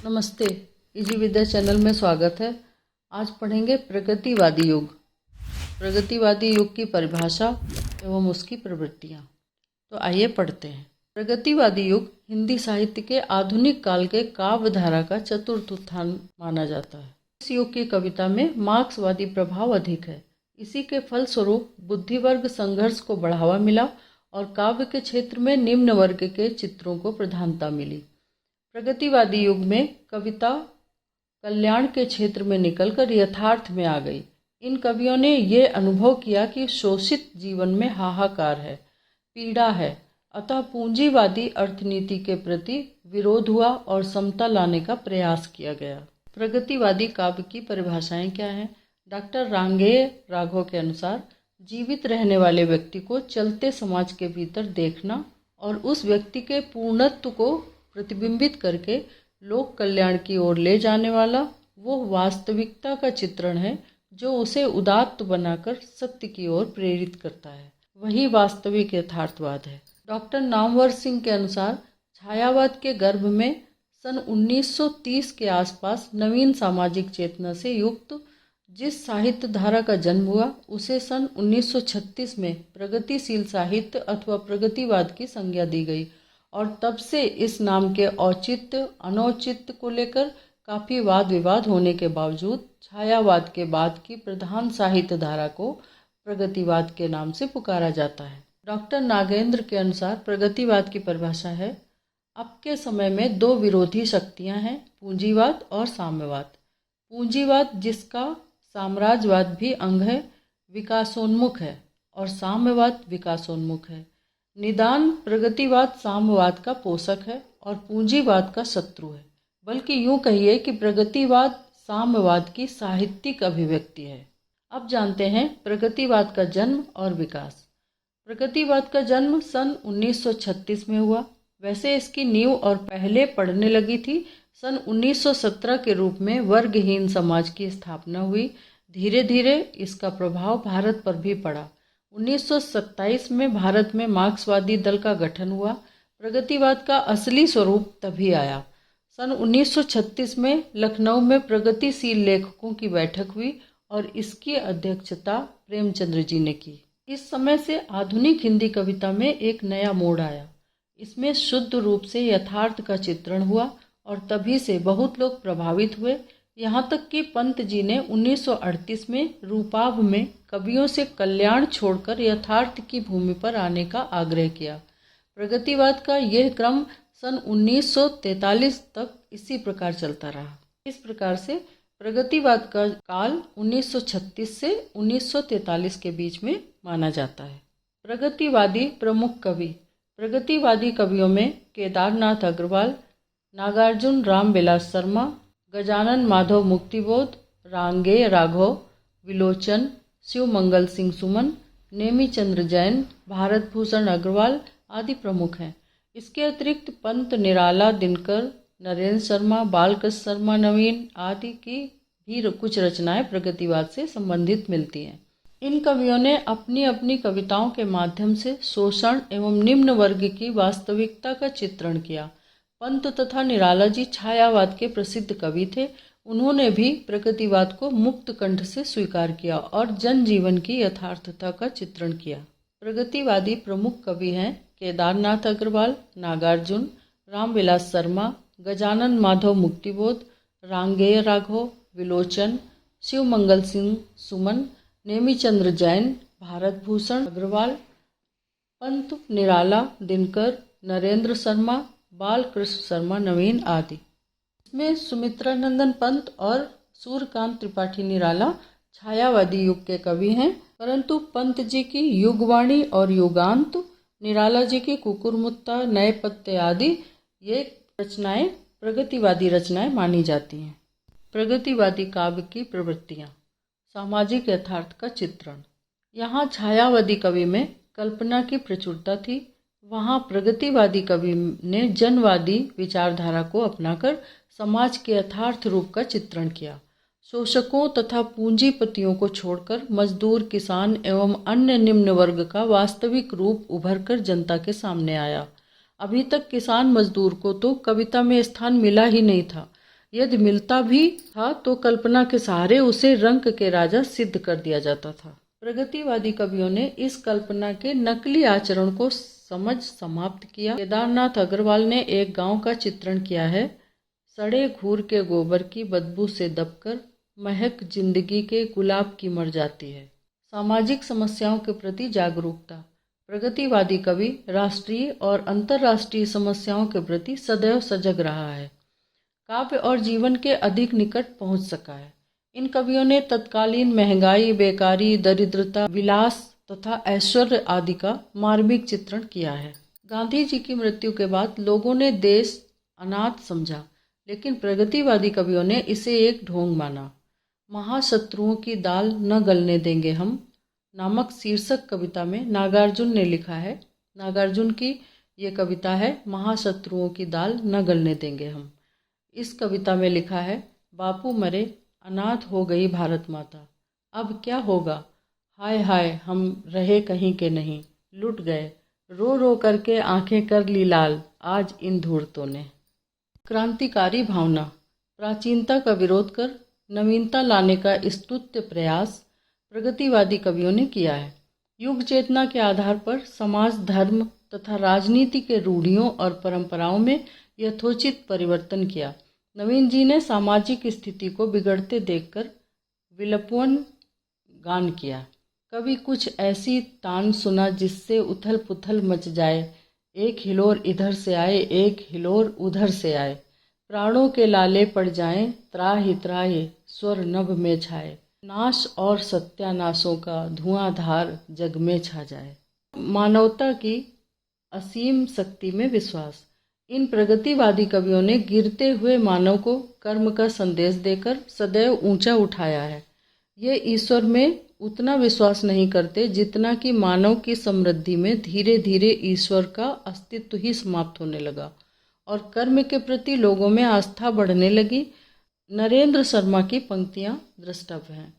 नमस्ते, इजी विद्या चैनल में स्वागत है। आज पढ़ेंगे प्रगतिवादी युग। प्रगतिवादी युग की परिभाषा एवं उसकी प्रवृत्तियाँ। तो आइए पढ़ते हैं। प्रगतिवादी युग हिंदी साहित्य के आधुनिक काल के काव्य धारा का चतुर्थ उत्थान माना जाता है। इस युग की कविता में मार्क्सवादी प्रभाव अधिक है। इसी के फलस्वरूप बुद्धिवर्ग संघर्ष को बढ़ावा मिला और काव्य के क्षेत्र में निम्न वर्ग के चित्रों को प्रधानता मिली। प्रगतिवादी युग में कविता कल्याण के क्षेत्र में निकलकर यथार्थ में आ गई। इन कवियों ने ये अनुभव किया कि शोषित जीवन में हाहाकार है, पीड़ा है, अतः पूंजीवादी अर्थनीति के प्रति विरोध हुआ और समता लाने का प्रयास किया गया। प्रगतिवादी काव्य की परिभाषाएं क्या हैं? डॉक्टर रांगेय राघव के अनुसार जीवित रहने वाले व्यक्ति को चलते समाज के भीतर देखना और उस व्यक्ति के पूर्णत्व को प्रतिबिंबित करके लोक कल्याण की ओर ले जाने वाला वो वास्तविकता का चित्रण है जो उसे उदात्त बनाकर सत्य की ओर प्रेरित करता है। वही वास्तविक यथार्थवाद है। डॉक्टर नामवर सिंह के अनुसार छायावाद के गर्भ में सन 1930 के आसपास नवीन सामाजिक चेतना से युक्त जिस साहित्य धारा का जन्म हुआ उसे सन 1936 में प्रगतिशील साहित्य अथवा प्रगतिवाद की संज्ञा दी गई और तब से इस नाम के औचित्य अनौचित्य को लेकर काफ़ी वाद विवाद होने के बावजूद छायावाद के बाद की प्रधान साहित्य धारा को प्रगतिवाद के नाम से पुकारा जाता है। डॉक्टर नागेंद्र के अनुसार प्रगतिवाद की परिभाषा है, अब के समय में दो विरोधी शक्तियां हैं, पूंजीवाद और साम्यवाद। पूंजीवाद जिसका साम्राज्यवाद भी अंग है, विकासोन्मुख है और साम्यवाद विकासोन्मुख है। निदान प्रगतिवाद साम्यवाद का पोषक है और पूंजीवाद का शत्रु है। बल्कि यूं कहिए कि प्रगतिवाद साम्यवाद की साहित्यिक अभिव्यक्ति है। अब जानते हैं प्रगतिवाद का जन्म और विकास। प्रगतिवाद का जन्म सन 1936 में हुआ। वैसे इसकी नींव और पहले पड़ने लगी थी सन 1917 के रूप में वर्गहीन समाज की स्थापना हुई। धीरे धीरे इसका प्रभाव भारत पर भी पड़ा। 1927 में भारत में मार्क्सवादी दल का गठन हुआ। प्रगतिवाद का असली स्वरूप तभी आया। सन 1936 में लखनऊ में प्रगतिशील लेखकों की बैठक हुई और इसकी अध्यक्षता प्रेमचंद्र जी ने की। इस समय से आधुनिक हिंदी कविता में एक नया मोड़ आया। इसमें शुद्ध रूप से यथार्थ का चित्रण हुआ और तभी से बहुत लोग प्रभावित हुए। यहाँ तक कि पंत जी ने 1938 में रूपाभ में कवियों से कल्याण छोड़कर यथार्थ की भूमि पर आने का आग्रह किया। प्रगतिवाद का यह क्रम सन 1943 तक इसी प्रकार चलता रहा। इस प्रकार से प्रगतिवाद का काल 1936 से 1943 के बीच में माना जाता है। प्रगतिवादी प्रमुख कवि। प्रगतिवादी कवियों में केदारनाथ अग्रवाल, नागार्जुन रामविलास शर्मा, गजानन माधव मुक्तिबोध, रांगेय राघव, विलोचन, शिवमंगल सिंह सुमन, नेमीचंद्र जैन, भारत भूषण अग्रवाल आदि प्रमुख हैं। इसके अतिरिक्त पंत, निराला, दिनकर, नरेंद्र शर्मा, बालकृष्ण शर्मा नवीन आदि की भी कुछ रचनाएं प्रगतिवाद से संबंधित मिलती हैं। इन कवियों ने अपनी अपनी कविताओं के माध्यम से शोषण एवं निम्न वर्ग की वास्तविकता का चित्रण किया। पंत तथा निराला जी छायावाद के प्रसिद्ध कवि थे। उन्होंने भी प्रगतिवाद को मुक्त कंठ से स्वीकार किया और जनजीवन की यथार्थता का चित्रण किया। प्रगतिवादी प्रमुख कवि हैं केदारनाथ अग्रवाल, नागार्जुन, रामविलास शर्मा, गजानन माधव मुक्तिबोध, रांगेय राघव, विलोचन, शिवमंगल सिंह सुमन, नेमीचंद्र जैन, भारत भूषण अग्रवाल, पंत, निराला, दिनकर, नरेंद्र शर्मा, बालकृष्ण शर्मा नवीन आदि। इसमें सुमित्रानंदन पंत और सूर्यकांत त्रिपाठी निराला छायावादी युग के कवि हैं, परंतु पंत जी की युगवाणी और युगांत, निराला जी की कुकुरमुत्ता, नए पत्ते आदि ये रचनाएं प्रगतिवादी रचनाएं मानी जाती हैं। प्रगतिवादी काव्य की प्रवृत्तियाँ। सामाजिक यथार्थ का चित्रण। यहाँ छायावादी कवि में कल्पना की प्रचुरता थी, वहाँ प्रगतिवादी कवि ने जनवादी विचारधारा को अपनाकर समाज के यथार्थ रूप का चित्रण किया। शोषकों तथा पूंजीपतियों को छोड़कर मजदूर, किसान एवं अन्य निम्न वर्ग का वास्तविक रूप उभरकर जनता के सामने आया। अभी तक किसान मजदूर को तो कविता में स्थान मिला ही नहीं था, यदि मिलता भी था तो कल्पना के सहारे उसे रंक के राजा सिद्ध कर दिया जाता था। प्रगतिवादी कवियों ने इस कल्पना के नकली आचरण को समझ समाप्त किया। केदारनाथ अग्रवाल ने एक गांव का चित्रण किया है। सड़े घूर के गोबर की बदबू से दबकर महक जिंदगी के गुलाब की मर जाती है। सामाजिक समस्याओं के प्रति जागरूकता। प्रगतिवादी कवि राष्ट्रीय और अंतर्राष्ट्रीय समस्याओं के प्रति सदैव सजग रहा है। काव्य और जीवन के अधिक निकट पहुंच सका है। इन कवियों ने तत्कालीन महंगाई, बेकारी, दरिद्रता, विलास तथा ऐश्वर्य आदि का मार्मिक चित्रण किया है। गांधी जी की मृत्यु के बाद लोगों ने देश अनाथ समझा, लेकिन प्रगतिवादी कवियों ने इसे एक ढोंग माना। महाशत्रुओं की दाल न गलने देंगे हम नामक शीर्षक कविता में नागार्जुन ने लिखा है। नागार्जुन की ये कविता है, महाशत्रुओं की दाल न गलने देंगे हम। इस कविता में लिखा है, बापू मरे, अनाथ हो गई भारत माता, अब क्या होगा, हाय हाय हम रहे कहीं के नहीं, लुट गए, रो रो करके आंखें कर ली लाल आज इन धूर्तों ने। क्रांतिकारी भावना। प्राचीनता का विरोध कर नवीनता लाने का स्तुत्य प्रयास प्रगतिवादी कवियों ने किया है। युग चेतना के आधार पर समाज, धर्म तथा राजनीति के रूढ़ियों और परंपराओं में यथोचित परिवर्तन किया। नवीन जी ने सामाजिक स्थिति को बिगड़ते देखकर विलपन गान किया। कभी कुछ ऐसी तान सुना जिससे उथल पुथल मच जाए, एक हिलोर इधर से आए, एक हिलोर उधर से आए, प्राणों के लाले पड़ जाएं, त्राहि त्राहि स्वर नभ में छाए, नाश और सत्यानाशों का धुआंधार जग में छा जाए। मानवता की असीम शक्ति में विश्वास। इन प्रगतिवादी कवियों ने गिरते हुए मानव को कर्म का संदेश देकर सदैव ऊंचा उठाया है। ये ईश्वर में उतना विश्वास नहीं करते जितना कि मानव की समृद्धि में धीरे धीरे ईश्वर का अस्तित्व ही समाप्त होने लगा और कर्म के प्रति लोगों में आस्था बढ़ने लगी। नरेंद्र शर्मा की पंक्तियां द्रष्टव्य हैं।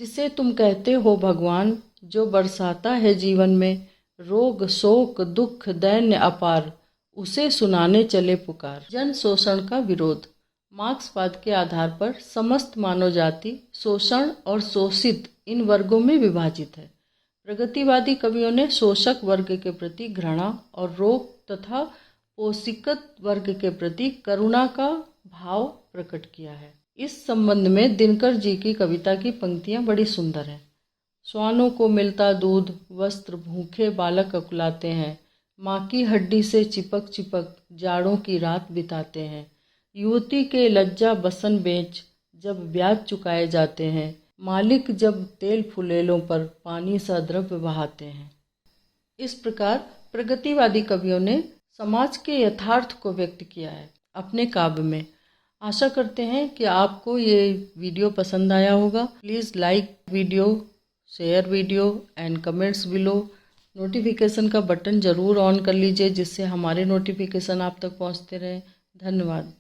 जिसे तुम कहते हो भगवान, जो बरसाता है जीवन में रोग, शोक, दुख, दैन्य अपार, उसे सुनाने चले पुकार। जन शोषण का विरोध। मार्क्सवाद के आधार पर समस्त मानव जाति शोषण और शोषित इन वर्गों में विभाजित है। प्रगतिवादी कवियों ने शोषक वर्ग के प्रति घृणा और रोग तथा पोषिकत वर्ग के प्रति करुणा का भाव प्रकट किया है। इस संबंध में दिनकर जी की कविता की पंक्तियां बड़ी सुंदर हैं। श्वानों को मिलता दूध, वस्त्र भूखे बालक अकुलाते हैं, माँ की हड्डी से चिपक चिपक जाड़ों की रात बिताते हैं, युवती के लज्जा बसन बेच जब ब्याज चुकाए जाते हैं, मालिक जब तेल फुलेलों पर पानी सा द्रव्य बहाते हैं। इस प्रकार प्रगतिवादी कवियों ने समाज के यथार्थ को व्यक्त किया है अपने काव्य में। आशा करते हैं कि आपको ये वीडियो पसंद आया होगा। Please like video, share video and comments below. Notification का बटन ज़रूर ऑन कर लीजिए जिससे हमारे नोटिफिकेशन आप तक पहुंचते रहें। धन्यवाद।